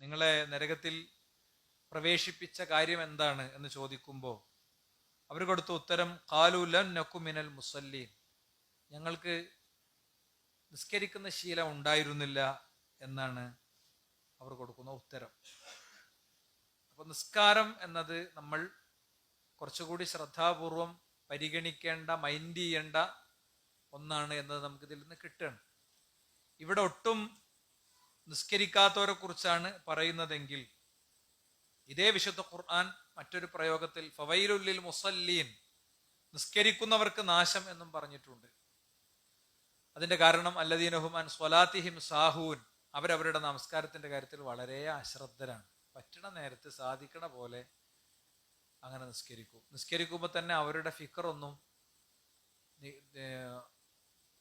നിങ്ങളെ നരകത്തിൽ പ്രവേശിപ്പിച്ച കാര്യം എന്താണ് എന്ന് ചോദിക്കുമ്പോൾ അവർ കൊടുത്ത ഉത്തരം ഖാലു ലൻ നകു മിനൽ മുസല്ലീൻ, ഞങ്ങൾക്ക് നിസ്കരിക്കുന്ന ശീലം ഉണ്ടായിരുന്നില്ല എന്നാണ് അവർ കൊടുക്കുന്ന ഉത്തരം. അപ്പൊ നിസ്കാരം എന്നത് നമ്മൾ കുറച്ചുകൂടി ശ്രദ്ധാപൂർവം പരിഗണിക്കേണ്ട, മൈൻഡ് ചെയ്യേണ്ട ഒന്നാണ് എന്നത് നമുക്കിതിൽ നിന്ന് കിട്ടുകയാണ്. ഇവിടെ ഒട്ടും നിസ്കരിക്കാത്തവരെ കുറിച്ചാണ് പറയുന്നതെങ്കിൽ ഇതേ വിശുദ്ധ ഖുർആൻ മറ്റൊരു പ്രയോഗത്തിൽ ഫവൈലുൽ മുസല്ലീൻ, നിസ്കരിക്കുന്നവർക്ക് നാശം എന്നും പറഞ്ഞിട്ടുണ്ട്. അതിന്റെ കാരണം അല്ലദീനഹും അൻ സ്വലാത്തിഹിം സാഹൂൻ, അവരവരുടെ നമസ്കാരത്തിന്റെ കാര്യത്തിൽ വളരെ അശ്രദ്ധരാണ്. പറ്റണ നേരത്ത് സാധിക്കണ പോലെ അങ്ങനെ നിസ്കരിക്കുമ്പോൾ തന്നെ അവരുടെ ഫിക്കറൊന്നും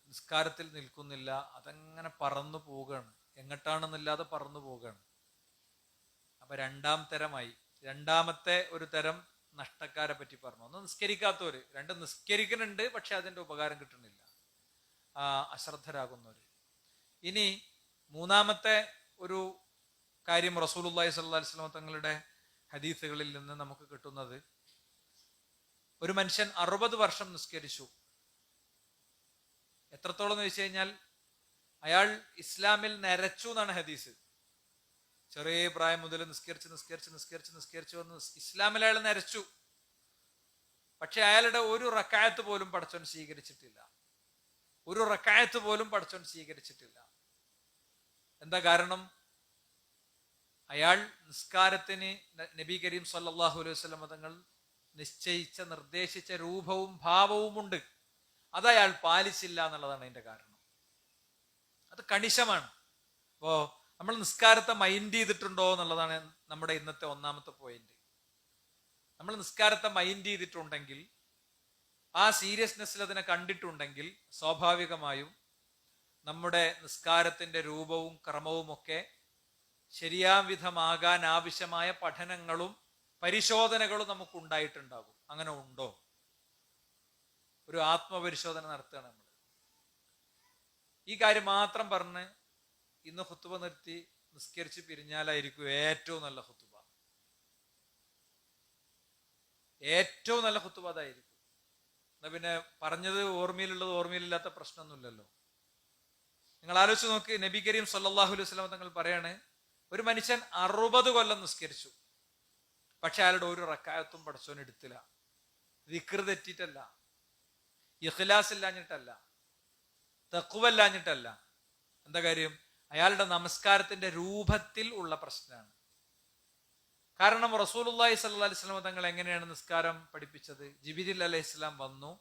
നിസ്കാരത്തിൽ നിൽക്കുന്നില്ല, അതങ്ങനെ പറന്നു പോവുകയാണ്, എങ്ങോട്ടാണെന്നില്ലാതെ പറന്നു പോവുകയാണ്. അപ്പൊ രണ്ടാമത്തെ ഒരു തരം നഷ്ടക്കാരെ പറ്റി പറഞ്ഞു. ഒന്ന് നിസ്കരിക്കാത്തവര്, രണ്ട് നിസ്കരിക്കുന്നുണ്ട് പക്ഷെ അതിന്റെ ഉപകാരം കിട്ടുന്നില്ല, അശ്രദ്ധരാകുന്നവര്. ഇനി മൂന്നാമത്തെ ഒരു കാര്യം റസൂലുള്ളാഹി സ്വല്ലല്ലാഹി അലൈഹി വസല്ലം തങ്ങളുടെ ഹദീസുകളിൽ നിന്ന് നമുക്ക് കിട്ടുന്നത്, ഒരു മനുഷ്യൻ 60 വർഷം നിസ്കരിച്ചു. എത്രത്തോളം എന്ന് വെച്ച് കഴിഞ്ഞാൽ അയാൾ ഇസ്ലാമിൽ നരച്ചു എന്നാണ് ഹദീസ്. ചെറിയ പ്രായം മുതൽ നിസ്കരിച്ച് വന്ന് ഇസ്ലാമിൽ അയാൾ നരച്ചു. പക്ഷെ അയാളുടെ ഒരു റക്അത്ത് പോലും പടച്ചോൻ സ്വീകരിച്ചിട്ടില്ല. എന്താ കാരണം? അയാൾ നിസ്കാരത്തിന് നബി കരീം സല്ലല്ലാഹു അലൈഹി വസല്ലം തങ്ങൾ നിശ്ചയിച്ച, നിർദ്ദേശിച്ച രൂപവും ഭാവവും ഉണ്ട്, അത് അയാൾ പാലിച്ചില്ല എന്നുള്ളതാണ് അതിന്റെ കാരണം. അത് കണിശമാണ്. അപ്പോ നമ്മൾ നിസ്കാരത്തെ മൈൻഡ് ചെയ്തിട്ടുണ്ടോ എന്നുള്ളതാണ് നമ്മുടെ ഇന്നത്തെ ഒന്നാമത്തെ പോയിന്റ്. നമ്മൾ നിസ്കാരത്തെ മൈൻഡ് ചെയ്തിട്ടുണ്ടെങ്കിൽ, ആ സീരിയസ്നെസ്സിൽ അതിനെ കണ്ടിട്ടുണ്ടെങ്കിൽ, സ്വാഭാവികമായും നമ്മുടെ നിസ്കാരത്തിന്റെ രൂപവും ക്രമവും ഒക്കെ ശരിയാം വിധമാകാൻ ആവശ്യമായ പഠനങ്ങളും പരിശോധനകളും നമുക്ക് ഉണ്ടായിട്ടുണ്ടാകും. അങ്ങനെ ഉണ്ടോ? ഒരു ആത്മപരിശോധന നടത്തുകയാണ് നമ്മൾ. ഈ കാര്യം മാത്രം പറഞ്ഞ് ഇന്ന് ഖുത്ബ നിർത്തി നിസ്കരിച്ച് പിരിഞ്ഞാലായിരിക്കും ഏറ്റവും നല്ല ഖുത്ബ. അതായിരിക്കും. എന്നാ പിന്നെ പറഞ്ഞത് ഓർമ്മയിലുള്ളത് ഓർമ്മയിലില്ലാത്ത പ്രശ്നമൊന്നുമില്ലല്ലോ. നിങ്ങൾ ആലോചിച്ച് നോക്ക്, നബി കരീം സല്ലല്ലാഹു അലൈഹി വസല്ലം തങ്ങൾ പറയാണ്, ഒരു മനുഷ്യൻ 60 കൊല്ലം നിസ്കരിച്ചു, പക്ഷെ അയാളുടെ ഒരു റക്അത്തും പടച്ചോൻ എടുത്തില്ല. ദിക്ർ തെറ്റിയിട്ടല്ല, ഇഖ്ലാസ് ഇല്ലാഞ്ഞിട്ടല്ല, തഖ്വ ഇല്ലാഞ്ഞിട്ടല്ല. എന്താ കാര്യം? അയാളുടെ നമസ്കാരത്തിന്റെ രൂപത്തിൽ ഉള്ള പ്രശ്നമാണ്. കാരണം റസൂലുള്ളാഹി സ്വല്ലല്ലാഹി അലൈഹി വസല്ലം തങ്ങൾ എങ്ങനെയാണ് നിസ്കാരം പഠിപ്പിച്ചത്? ജിബ്രീൽ അലൈഹിസ്സലാം വന്നു,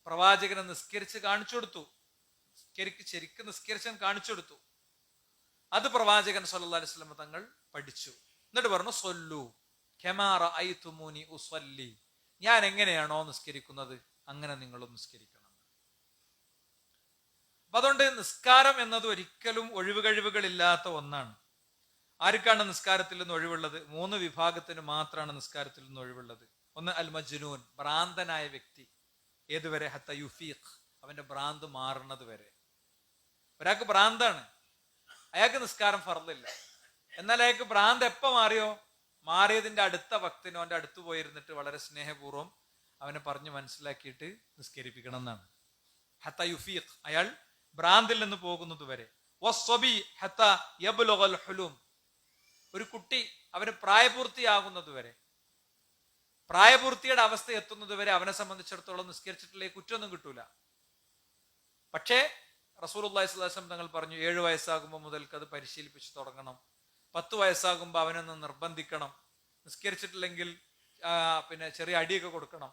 പ്രവാചകനെ നിസ്കരിച്ച് കാണിച്ചു കൊടുത്തു, ശരിക്കും നിസ്കരിച്ചാൻ കാണിച്ചു കൊടുത്തു. അത് പ്രവാചകൻ സ്വല്ലല്ലാഹി അലൈഹി വസല്ലം തങ്ങൾ പഠിച്ചു. എന്നിട്ട് പറഞ്ഞു, സ്വല്ലു കമാ റഅയ്തുമൂനി ഉസല്ലി, ഞാൻ എങ്ങനെയാണോ നിസ്കരിക്കുന്നത് അങ്ങനെ നിങ്ങളും നിസ്കരിക്കണം. അപ്പൊ അതുകൊണ്ട് നിസ്കാരം എന്നത് ഒരിക്കലും ഒഴിവുകഴിവുകളില്ലാത്ത ഒന്നാണ്. ആർക്കാണ് നിസ്കാരത്തിൽ നിന്ന് ഒഴിവുള്ളത്? 3 വിഭാഗത്തിന് മാത്രമാണ് നിസ്കാരത്തിൽ നിന്ന് ഒഴിവുള്ളത്. ഒന്ന് അൽ മജ്നൂൻ, ഭ്രാന്തനായ വ്യക്തി. ഏതുവരെ? ഹത്ത യുഫീഖ്, അവന്റെ ഭ്രാന്ത് മാറുന്നത് വരെ. ഒരാൾക്ക് ഭ്രാന്താണ്, അയാൾക്ക് നിസ്കാരം ഫർളില്ല. എന്നാൽ അയാൾക്ക് ഭ്രാന്ത് എപ്പോ മാറിയതിന്റെ അടുത്ത വക്തിനോ അവന്റെ അടുത്ത് പോയിരുന്നിട്ട് വളരെ സ്നേഹപൂർവ്വം അവനെ പറഞ്ഞ് മനസ്സിലാക്കിയിട്ട് നിസ്കരിപ്പിക്കണം എന്നാണ്. ഹത്ത യുഫീഖ്, അയാൾ ഭ്രാന്തിൽ നിന്ന് പോകുന്നത് വരെ. വസ്സബി ഹത്ത യബ്ലുഗൽ ഹുലൂം, ഒരു കുട്ടി അവന് പ്രായപൂർത്തിയാകുന്നത് വരെ, പ്രായപൂർത്തിയുടെ അവസ്ഥ എത്തുന്നത് വരെ അവനെ സംബന്ധിച്ചിടത്തോളം നിസ്കരിച്ചിട്ടുള്ള കുറ്റമൊന്നും കിട്ടൂല. പക്ഷേ റസൂലുള്ളാഹി സ്വല്ലല്ലാഹു അലൈഹി വസല്ലം തങ്ങൾ പറഞ്ഞു, 7 വയസ്സാകുമ്പോൾ മുതൽക്ക് അത് പരിശീലിപ്പിച്ച് തുടങ്ങണം. 10 വയസ്സാകുമ്പോൾ അവനൊന്ന് നിർബന്ധിക്കണം. നിസ്കരിച്ചിട്ടില്ലെങ്കിൽ പിന്നെ ചെറിയ അടിയൊക്കെ കൊടുക്കണം.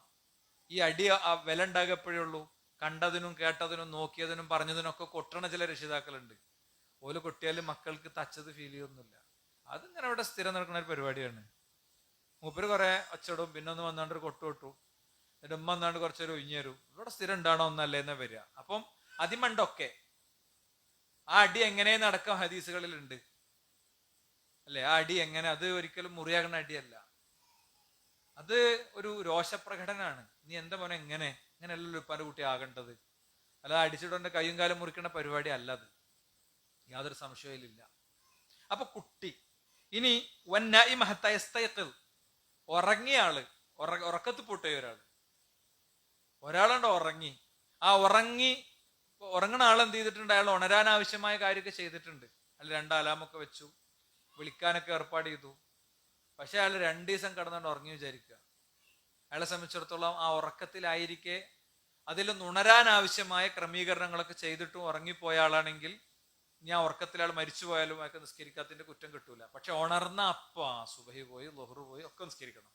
ഈ അടി വില ഉണ്ടാകപ്പോഴേ ഉള്ളൂ. കണ്ടതിനും കേട്ടതിനും നോക്കിയതിനും പറഞ്ഞതിനൊക്കെ കൊട്ടണ ചില രക്ഷിതാക്കളുണ്ട്. ഓല് കൊട്ടിയാലും മക്കൾക്ക് തച്ചത് ഫീൽ ചെയ്യൊന്നുമില്ല. അതിങ്ങനെ അവിടെ സ്ഥിരം നടക്കുന്ന ഒരു പരിപാടിയാണ്. മൂപ്പര് കുറെ ഒച്ചടും, പിന്നെ ഒന്ന് വന്നാണ്ട് ഒരു കൊട്ടു കൊട്ടു, എന്നിട്ട് ഉമ്മ വന്നാണ്ട് കുറച്ചൊരു ഒഴിഞ്ഞേരും. ഇവിടെ സ്ഥിരം ഉണ്ടാണോ ഒന്നല്ലേ എന്നാ വരിക. അപ്പം അതിമണ്ടൊക്കെ ആ അടി എങ്ങനെ നടക്കാം ഹദീസുകളിൽ ഉണ്ട് അല്ലെ? ആ അടി എങ്ങനെ, അത് ഒരിക്കലും മുറിയാകുന്ന അടിയല്ല, അത് ഒരു രോഷപ്രകടനാണ്. നീ എന്താ മോനെ ഇങ്ങനെയല്ലല്ലോ ഉപ്പാന്റെ കുട്ടി ആകേണ്ടത്. അല്ല അടിച്ചിട്ട് കയ്യും കാലം മുറിക്കുന്ന പരിപാടി അല്ല അത്, യാതൊരു സംശയമില്ല. അപ്പൊ കുട്ടി ഇനി ഉറങ്ങിയ ആള്, ഉറക്കത്ത് പൊട്ടിയ ഒരാളുണ്ട് ഉറങ്ങി. ആ ഉറങ്ങണ ആൾ എന്ത് ചെയ്തിട്ടുണ്ട്? അയാൾ ഉണരാൻ ആവശ്യമായ കാര്യമൊക്കെ ചെയ്തിട്ടുണ്ട്. അയാൾ 2 അലാമൊക്കെ വെച്ചു, വിളിക്കാനൊക്കെ ഏർപ്പാട് ചെയ്തു. പക്ഷെ അയാൾ 2 ദിവസം കിടന്നുകൊണ്ട് ഉറങ്ങി വിചാരിക്കുക. അയാളെ സംബന്ധിച്ചിടത്തോളം ആ ഉറക്കത്തിലായിരിക്കെ അതിൽ ഉണരാൻ ആവശ്യമായ ക്രമീകരണങ്ങളൊക്കെ ചെയ്തിട്ടും ഉറങ്ങിപ്പോയ ആളാണെങ്കിൽ ഇനി ആ ഉറക്കത്തിൽ ആൾ മരിച്ചു പോയാലും അയാൾക്ക് നിസ്കരിക്കാത്തതിന്റെ കുറ്റം കിട്ടൂല. പക്ഷെ ഉണർന്ന സുബഹി പോയി, ളുഹ്റ് പോയി ഒക്കെ നിസ്കരിക്കണം.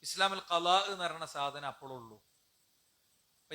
ഇസ്ലാമിൽ ഖലാ എന്ന് പറയുന്ന സാധനം അപ്പോഴുള്ളൂ.